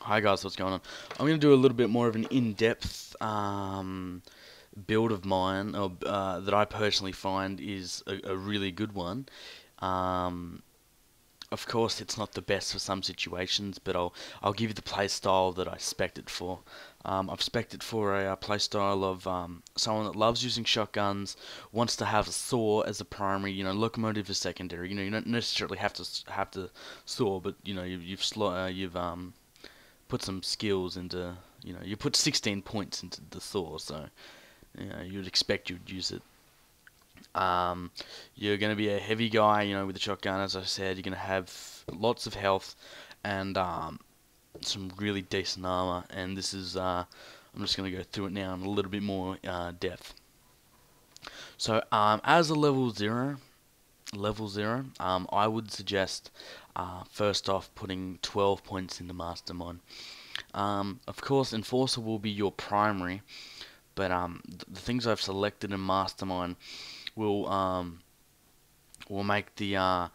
Hi guys, what's going on? I'm going to do a little bit more of an in-depth build of mine that I personally find is a really good one. Um, of course, it's not the best for some situations, but I'll give you the play style that I spec'd it for. I've spec'd it for a play style of someone that loves using shotguns, wants to have a saw as a primary, locomotive as secondary. You don't necessarily have to saw, but you've put some skills into, you put 16 points into the Thor, so you'd expect you'd use it. Um, you're going to be a heavy guy, with the shotgun, as I said. You're going to have lots of health and some really decent armor, and this is, I'm just going to go through it now in a little bit more depth. So, as a level zero, I would suggest first off putting 12 points into Mastermind. Of course, Enforcer will be your primary, but the things I've selected in Mastermind will make the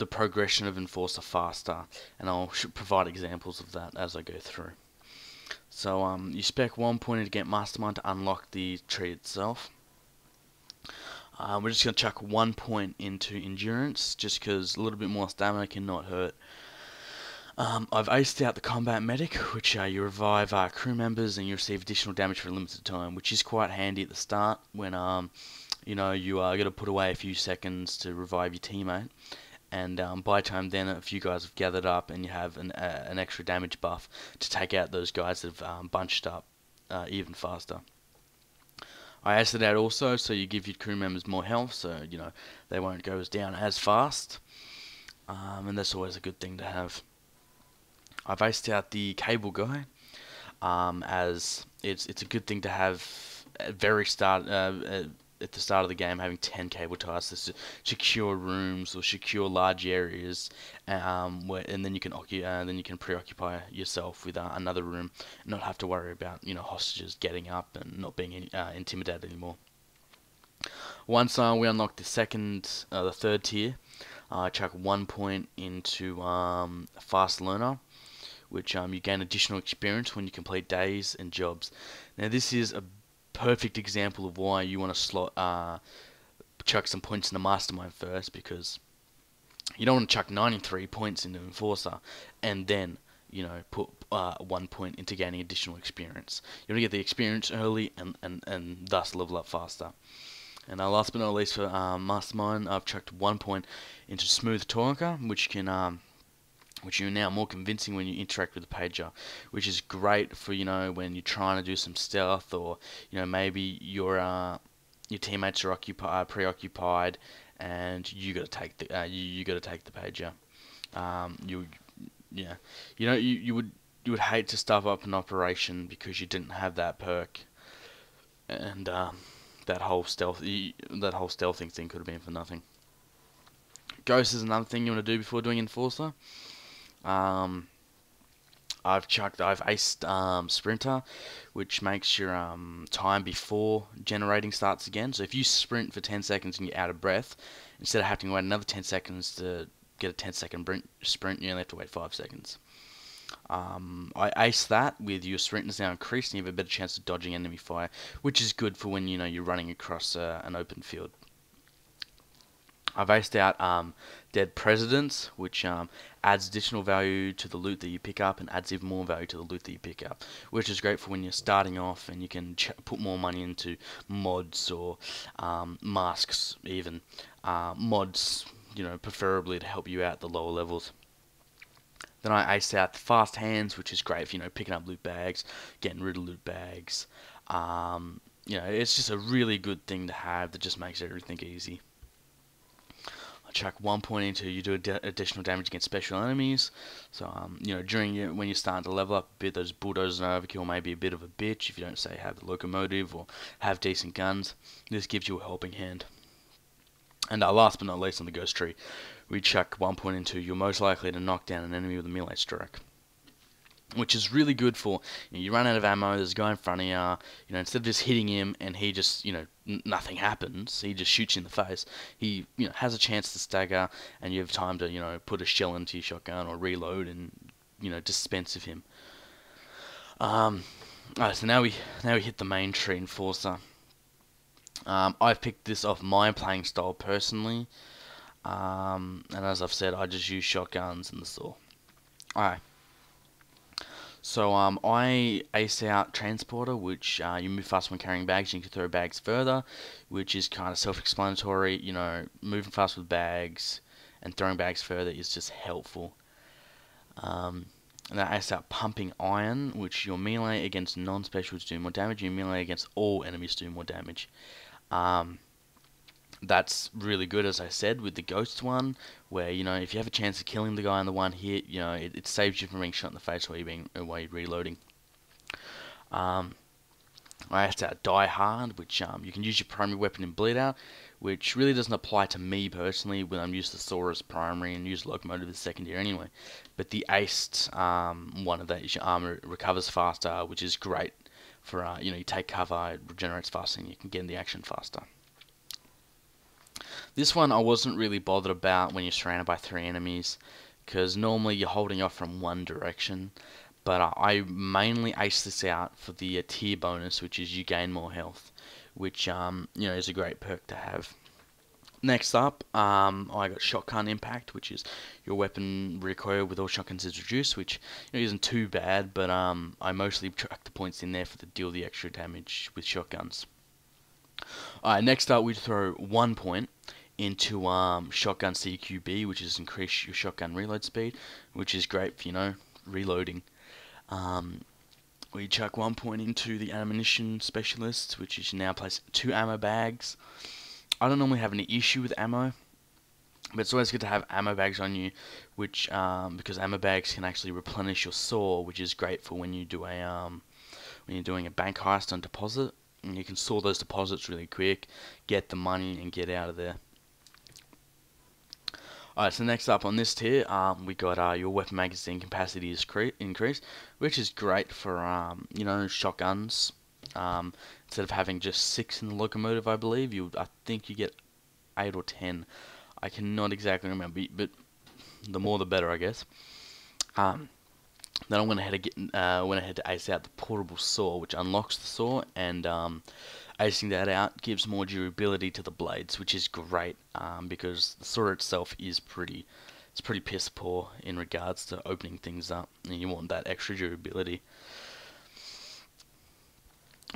progression of Enforcer faster, and I'll provide examples of that as I go through. So you spec 1 point to get Mastermind to unlock the tree itself. We're just going to chuck 1 point into Endurance, just because a little bit more stamina cannot hurt. I've aced out the Combat Medic, which you revive crew members and you receive additional damage for a limited time, which is quite handy at the start when you are going to put away a few seconds to revive your teammate. And by the time then, a few guys have gathered up and you have an extra damage buff to take out those guys that have bunched up even faster. I aced it out also, so you give your crew members more health, so they won't go down as fast, and that's always a good thing to have. I've aced out the cable guy, as it's a good thing to have at at the start of the game, having 10 cable ties to secure rooms or secure large areas, and then you can preoccupy yourself with another room, and not have to worry about hostages getting up and not being intimidated anymore. Once we unlock the third tier, I chuck 1 point into Fast Learner, which you gain additional experience when you complete days and jobs. Now this is a perfect example of why you want to chuck some points into Mastermind first, because you don't want to chuck 93 points into Enforcer and then put 1 point into gaining additional experience. You want to get the experience early and thus level up faster. And last but not least for Mastermind, I've chucked 1 point into Smooth Talker, which you're now more convincing when you interact with the pager, which is great for when you're trying to do some stealth, or maybe your teammates are preoccupied, and you got to take the you got to take the pager. You yeah, you would hate to stuff up an operation because you didn't have that perk, and that whole stealthing thing could have been for nothing. Ghost is another thing you want to do before doing Enforcer. I've aced Sprinter, which makes your time before generating starts again. So if you sprint for 10 seconds and you're out of breath, instead of having to wait another 10 seconds to get a 10-second sprint, you only have to wait 5 seconds. I ace that with your sprint is now increased, and you have a better chance of dodging enemy fire, which is good for when you're running across an open field. I've aced out Dead Presidents, which adds additional value to the loot that you pick up and adds even more value to the loot that you pick up, which is great for when you're starting off and you can put more money into mods or masks even. Mods, preferably to help you out at the lower levels. Then I aced out the Fast Hands, which is great for picking up loot bags, getting rid of loot bags. It's just a really good thing to have that just makes everything easy. I chuck 1 point into you do additional damage against special enemies. So when you're starting to level up a bit, those bulldozers and overkill may be a bit of a bitch if you don't say have the locomotive or have decent guns. This gives you a helping hand. And last but not least, on the ghost tree, we chuck 1 point into you're most likely to knock down an enemy with a melee strike, which is really good for you run out of ammo, there's a guy in front of you, instead of just hitting him and he just nothing happens, he just shoots you in the face. He has a chance to stagger, and you have time to put a shell into your shotgun or reload and dispense of him. Alright, so now we hit the main tree enforcer. I've picked this off my playing style personally, and as I've said, I just use shotguns and the saw. Alright, so I ace out transporter, which you move fast when carrying bags. You can throw bags further, which is kind of self-explanatory. Moving fast with bags and throwing bags further is just helpful. And that ace out pumping iron, which your melee against non-specials do more damage. Your melee against all enemies do more damage. That's really good, as I said, with the ghost one, where if you have a chance of killing the guy in the one hit, it saves you from being shot in the face while you're reloading. I asked out Die Hard, which you can use your primary weapon in Bleed Out, which really doesn't apply to me personally when I'm used to Saw as primary and use Locomotive as secondary anyway. But the aced one of that is your armor recovers faster, which is great for you take cover, it regenerates faster, and you can get in the action faster. This one I wasn't really bothered about when you're surrounded by 3 enemies, because normally you're holding off from one direction. But I mainly ace this out for the tier bonus, which is you gain more health, which is a great perk to have. Next up, I got Shotgun Impact, which is your weapon recoil with all shotguns is reduced, which isn't too bad, but I mostly track the points in there for the deal the extra damage with shotguns. Alright, next up we throw 1 point into Shotgun CQB, which is increase your shotgun reload speed, which is great for reloading. We chuck 1 point into the ammunition specialist, which is now place 2 ammo bags. I don't normally have any issue with ammo, but it's always good to have ammo bags on you, which because ammo bags can actually replenish your saw, which is great for when you do when you're doing a bank heist on deposit, and you can saw those deposits really quick, get the money, and get out of there. Alright, so next up on this tier, we got your weapon magazine capacity is increased, which is great for shotguns. Instead of having just 6 in the Locomotive, I believe I think you get 8 or 10. I cannot exactly remember, but the more the better, I guess. Then I went ahead to ace out the portable saw, which unlocks the saw, and acing that out gives more durability to the blades, which is great, because the saw itself is pretty piss poor in regards to opening things up, and you want that extra durability.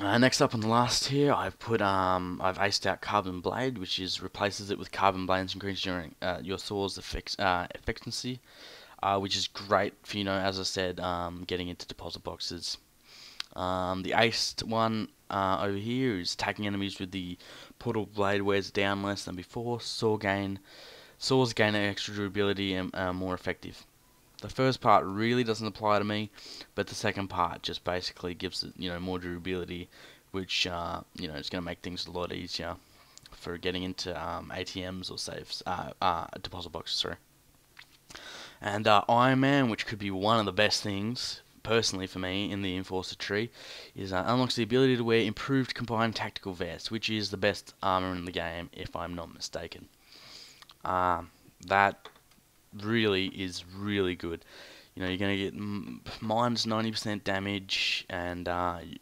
Next up on the last tier, I've aced out Carbon Blade, which replaces it with Carbon Blades, increasing your saw's efficiency, which is great for as I said, getting into deposit boxes. The aced one over here is attacking enemies with the portable blade wears down less than before. Saws gain extra durability and more effective. The first part really doesn't apply to me, but the second part just basically gives it more durability, which is going to make things a lot easier for getting into ATMs or safes, deposit boxes, sorry. And Iron Man, which could be one of the best things personally for me in the Enforcer tree, is unlocks the ability to wear improved combined tactical vest, which is the best armor in the game if I'm not mistaken. That really is really good. You're going to get minus 90% damage, and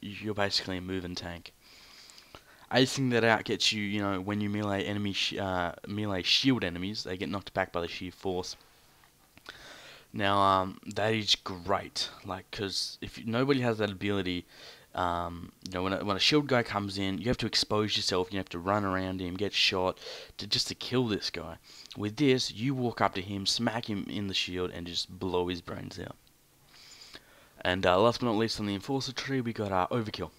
you're basically a moving tank. Acing that out gets you, when you melee shield enemies, they get knocked back by the sheer force. Now, that is great, because if nobody has that ability, when a shield guy comes in, you have to expose yourself, you have to run around him, get shot, just to kill this guy. With this, you walk up to him, smack him in the shield, and just blow his brains out. And last but not least on the Enforcer tree, we got Overkill,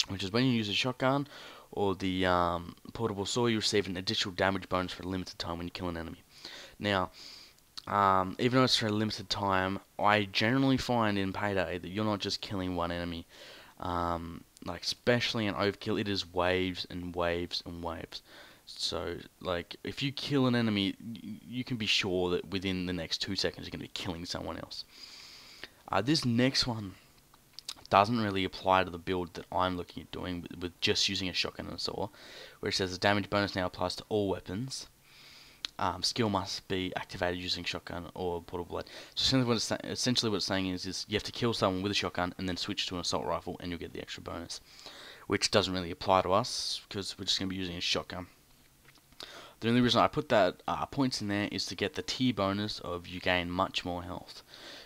which is when you use a shotgun or the portable saw, you receive an additional damage bonus for a limited time when you kill an enemy. Now, even though it's for a limited time, I generally find in Payday that you're not just killing one enemy. Especially in Overkill, it is waves and waves and waves. So, if you kill an enemy, you can be sure that within the next 2 seconds you're going to be killing someone else. This next one doesn't really apply to the build that I'm looking at doing with just using a shotgun and a saw, where it says the damage bonus now applies to all weapons. skill must be activated using shotgun or portable blade. So essentially what it's saying is you have to kill someone with a shotgun and then switch to an assault rifle and you'll get the extra bonus, which doesn't really apply to us because we're just going to be using a shotgun. The only reason I put that points in there is to get the tier bonus of you gain much more health,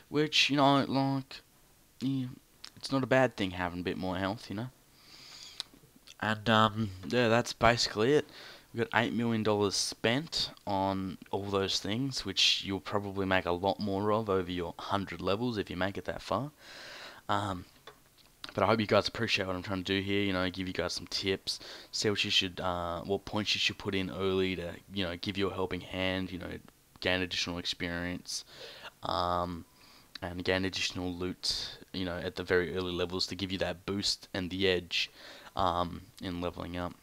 which, you know, like, yeah, it's not a bad thing having a bit more health, you know. And yeah, that's basically it. We've got $8 million spent on all those things, which you'll probably make a lot more of over your 100 levels if you make it that far. But I hope you guys appreciate what I'm trying to do here. You know, give you guys some tips, see what you should, what points you should put in early to, you know, give you a helping hand. You know, gain additional experience, and gain additional loot. You know, at the very early levels to give you that boost and the edge, in leveling up.